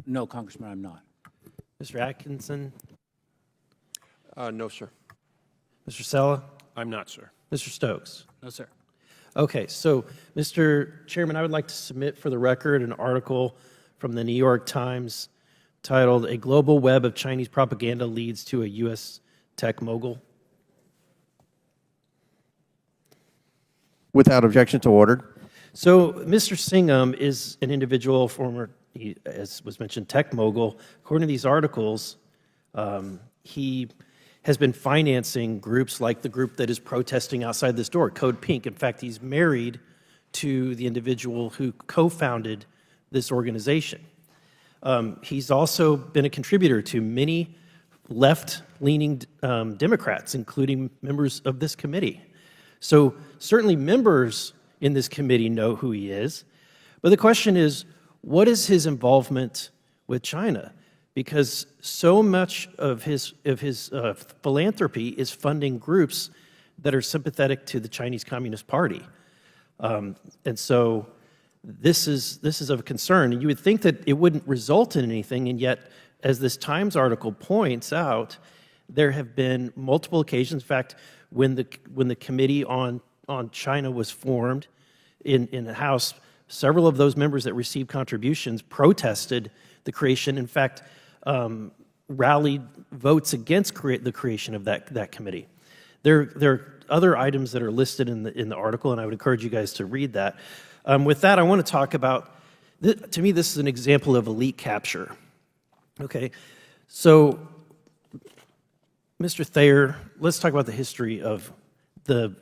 No, Congressman, I'm not. Mr. Atkinson? No, sir. Mr. Sella? I'm not, sir. Mr. Stokes? No, sir. Okay, so, Mr. Chairman, I would like to submit for the record an article from the New York Times titled, "A Global Web of Chinese Propaganda Leads to a U.S. Tech Mogul." Without objection to ordered. So, Mr. Singham is an individual, former, as was mentioned, tech mogul. According to these articles, he has been financing groups like the group that is protesting outside this door, Code Pink. In fact, he's married to the individual who co-founded this organization. He's also been a contributor to many left-leaning Democrats, including members of this committee. So certainly members in this committee know who he is. But the question is, what is his involvement with China? Because so much of his philanthropy is funding groups that are sympathetic to the Chinese Communist Party. And so this is of concern. And you would think that it wouldn't result in anything, and yet, as this Times article points out, there have been multiple occasions. In fact, when the Committee on China was formed in the House, several of those members that received contributions protested the creation. In fact, rallied votes against the creation of that committee. There are other items that are listed in the article, and I would encourage you guys to read that. With that, I want to talk about, to me, this is an example of elite capture. Okay, so Mr. Thayer, let's talk about the history of the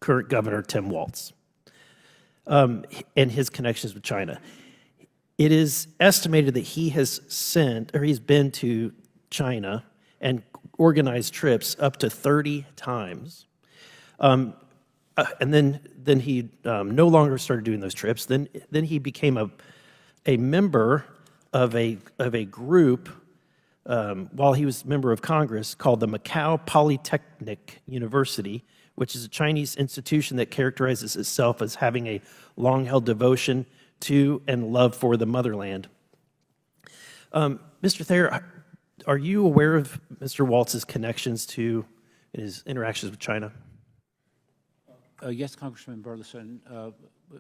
current governor, Tim Walz, and his connections with China. It is estimated that he has he's been to China and organized trips up to 30 times. And then he no longer started doing those trips. Then he became a member of a group while he was a member of Congress called the Macau Polytechnic University, which is a Chinese institution that characterizes itself as having a long-held devotion to and love for the motherland. Mr. Thayer, are you aware of Mr. Walz's connections to his interactions with China? Yes, Congressman Burlison.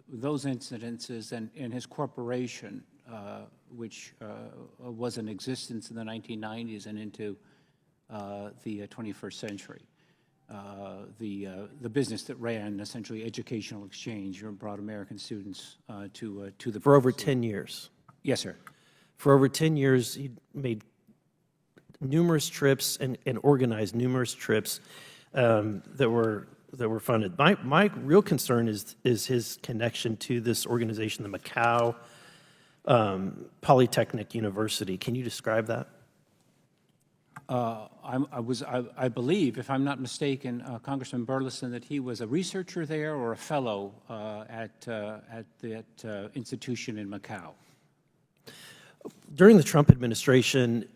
Those incidences and his corporation, which was in existence in the 1990s and into the 21st century, the business that ran essentially educational exchange or brought American students to the For over 10 years. Yes, sir. For over 10 years, he made numerous trips and organized numerous trips that were funded. My real concern is his connection to this organization, the Macau Polytechnic University. Can you describe that? I believe, if I'm not mistaken, Congressman Burlison, that he was a researcher there or a fellow at that institution in Macau. During the Trump administration,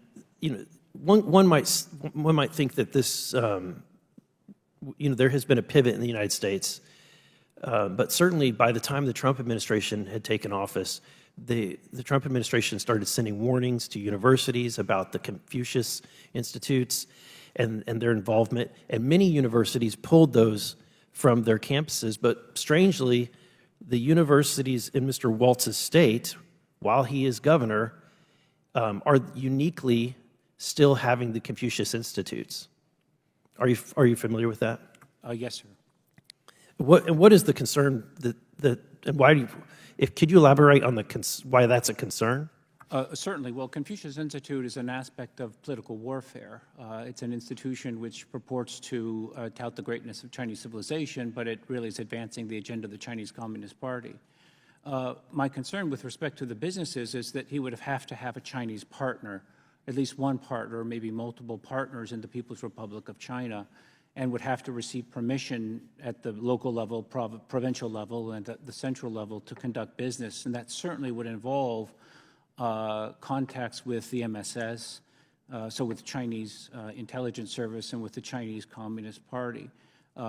one might think that this, there has been a pivot in the United States, but certainly by the time the Trump administration had taken office, the Trump administration started sending warnings to universities about the Confucius Institutes and their involvement, and many universities pulled those from their campuses. But strangely, the universities in Mr. Walz's state, while he is governor, are uniquely still having the Confucius Institutes. Are you familiar with that? Yes, sir. What is the concern and why do you? Could you elaborate on why that's a concern? Certainly. Well, Confucius Institute is an aspect of political warfare. It's an institution which purports to tout the greatness of Chinese civilization, but it really is advancing the agenda of the Chinese Communist Party. My concern with respect to the businesses is that he would have to have a Chinese partner, at least one partner, or maybe multiple partners in the People's Republic of China, and would have to receive permission at the local level, provincial level, and at the central level to conduct business. And that certainly would involve contacts with the MSS, so with the Chinese intelligence service and with the Chinese Communist Party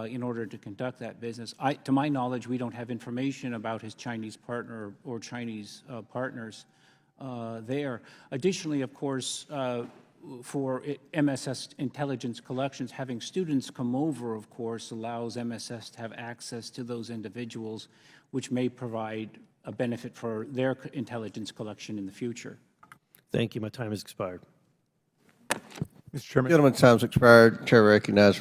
in order to conduct that business. To my knowledge, we don't have information about his Chinese partner or Chinese partners there. Additionally, of course, for MSS intelligence collections, having students come over, of course, allows MSS to have access to those individuals, which may provide a benefit for their intelligence collection in the future. Thank you. My time has expired. Mr. Chairman. Gentleman's time's expired. Chair recognizes